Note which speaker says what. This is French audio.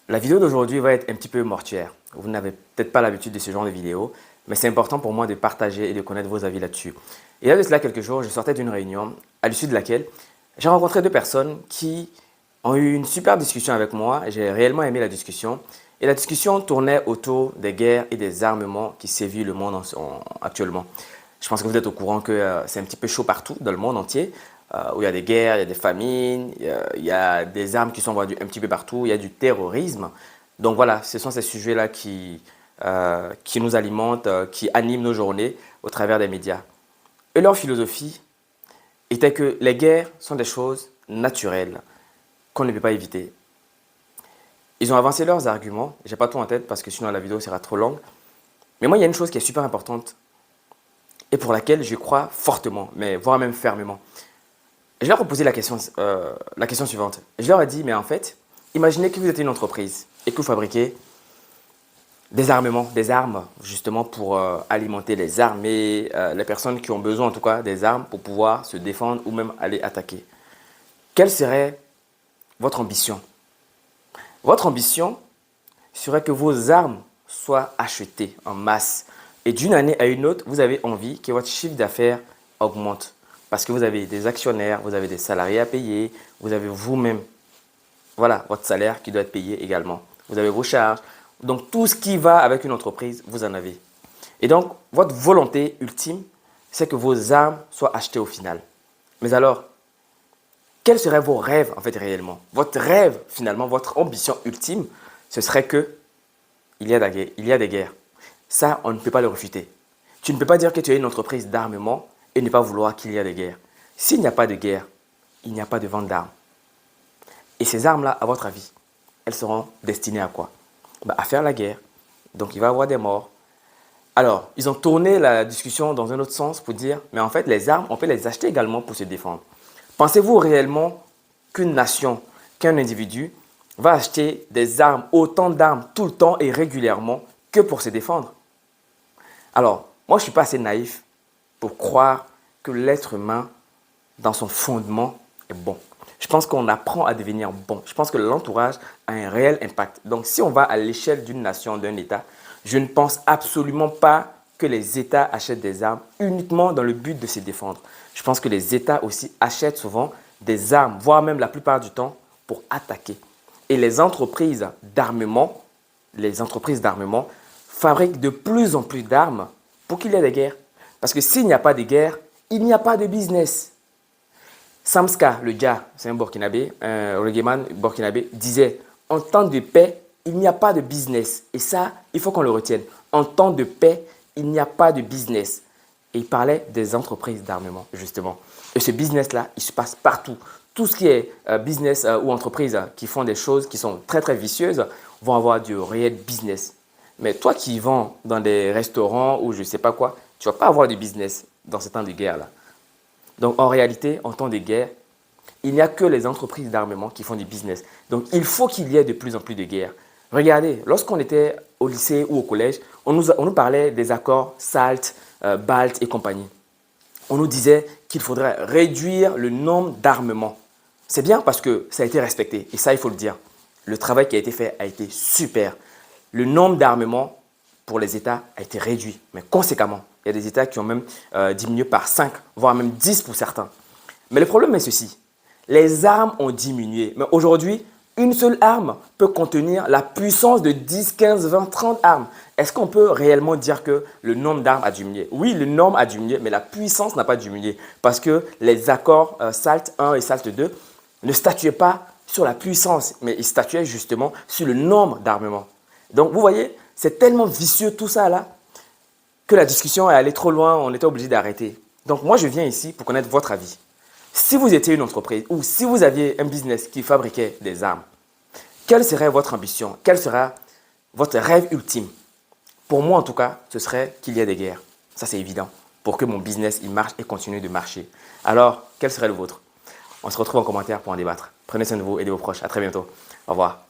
Speaker 1: La vidéo d'aujourd'hui va être un petit peu mortuaire. Vous n'avez peut-être pas l'habitude de ce genre de vidéo, mais c'est important pour moi de partager et de connaître vos avis là-dessus. Il y a de cela quelques jours, je sortais d'une réunion à l'issue de laquelle j'ai rencontré deux personnes qui ont eu une super discussion avec moi. J'ai réellement aimé la discussion. Et la discussion tournait autour des guerres et des armements qui sévissent le monde actuellement. Je pense que vous êtes au courant que c'est un petit peu chaud partout dans le monde entier, où il y a des guerres, il y a des famines, il y a des armes qui sont vendues un petit peu partout, il y a du terrorisme. Donc voilà, ce sont ces sujets-là qui nous alimentent, qui animent nos journées au travers des médias. Et leur philosophie était que les guerres sont des choses naturelles qu'on ne peut pas éviter. Ils ont avancé leurs arguments, je n'ai pas tout en tête parce que sinon la vidéo sera trop longue. Mais moi, il y a une chose qui est super importante et pour laquelle je crois fortement, mais voire même fermement. Je leur ai posé la question suivante. Je leur ai dit, mais en fait, imaginez que vous êtes une entreprise et que vous fabriquez des armements, des armes justement pour alimenter les armées, les personnes qui ont besoin en tout cas des armes pour pouvoir se défendre ou même aller attaquer. Quelle serait votre ambition? Votre ambition serait que vos armes soient achetées en masse. Et d'une année à une autre, vous avez envie que votre chiffre d'affaires augmente. Parce que vous avez des actionnaires, vous avez des salariés à payer, vous avez vous-même, voilà, votre salaire qui doit être payé également. Vous avez vos charges. Donc, tout ce qui va avec une entreprise, vous en avez. Et donc, votre volonté ultime, c'est que vos armes soient achetées au final. Mais alors, quels seraient vos rêves en fait réellement? Votre rêve finalement, votre ambition ultime, ce serait que il y a des guerres. Ça, on ne peut pas le refuter. Tu ne peux pas dire que tu es une entreprise d'armement et ne pas vouloir qu'il y ait des guerres. S'il n'y a pas de guerre, il n'y a pas de vente d'armes. Et ces armes-là, à votre avis, elles seront destinées à quoi? À faire la guerre. Donc, il va y avoir des morts. Alors, ils ont tourné la discussion dans un autre sens pour dire, mais en fait, les armes, on peut les acheter également pour se défendre. Pensez-vous réellement qu'une nation, qu'un individu va acheter des armes, autant d'armes tout le temps et régulièrement que pour se défendre? Alors, moi, je ne suis pas assez naïf pour croire que l'être humain, dans son fondement, est bon. Je pense qu'on apprend à devenir bon. Je pense que l'entourage a un réel impact. Donc, si on va à l'échelle d'une nation, d'un État, je ne pense absolument pas que les États achètent des armes uniquement dans le but de se défendre. Je pense que les États aussi achètent souvent des armes, voire même la plupart du temps, pour attaquer. Et les entreprises d'armement fabriquent de plus en plus d'armes pour qu'il y ait des guerres. Parce que s'il n'y a pas de guerre, il n'y a pas de business. Samska, le Dja, c'est un Burkinabé, un reggaeman burkinabé, disait « En temps de paix, il n'y a pas de business. » Et ça, il faut qu'on le retienne. En temps de paix, il n'y a pas de business. Et il parlait des entreprises d'armement, justement. Et ce business-là, il se passe partout. Tout ce qui est business ou entreprises qui font des choses qui sont très, très vicieuses vont avoir du réel business. Mais toi qui vends dans des restaurants ou je ne sais pas quoi, tu ne vas pas avoir de business dans ce temps de guerre-là. Donc, en réalité, en temps de guerre, il n'y a que les entreprises d'armement qui font du business. Donc, il faut qu'il y ait de plus en plus de guerres. Regardez, lorsqu'on était au lycée ou au collège, on nous parlait des accords SALT, BALT et compagnie. On nous disait qu'il faudrait réduire le nombre d'armements. C'est bien parce que ça a été respecté. Et ça, il faut le dire. Le travail qui a été fait a été super. Le nombre d'armements pour les États a été réduit, mais conséquemment. Il y a des États qui ont même diminué par 5, voire même 10 pour certains. Mais le problème est ceci. Les armes ont diminué. Mais aujourd'hui, une seule arme peut contenir la puissance de 10, 15, 20, 30 armes. Est-ce qu'on peut réellement dire que le nombre d'armes a diminué? Oui, le nombre a diminué, mais la puissance n'a pas diminué. Parce que les accords SALT 1 et SALT 2 ne statuaient pas sur la puissance, mais ils statuaient justement sur le nombre d'armements. Donc, vous voyez, c'est tellement vicieux tout ça là, que la discussion est allée trop loin, on était obligé d'arrêter. Donc, moi, je viens ici pour connaître votre avis. Si vous étiez une entreprise ou si vous aviez un business qui fabriquait des armes, quelle serait votre ambition? Quel sera votre rêve ultime? Pour moi, en tout cas, ce serait qu'il y ait des guerres. Ça, c'est évident. Pour que mon business il marche et continue de marcher. Alors, quel serait le vôtre? On se retrouve en commentaire pour en débattre. Prenez soin de vous et de vos proches. À très bientôt. Au revoir.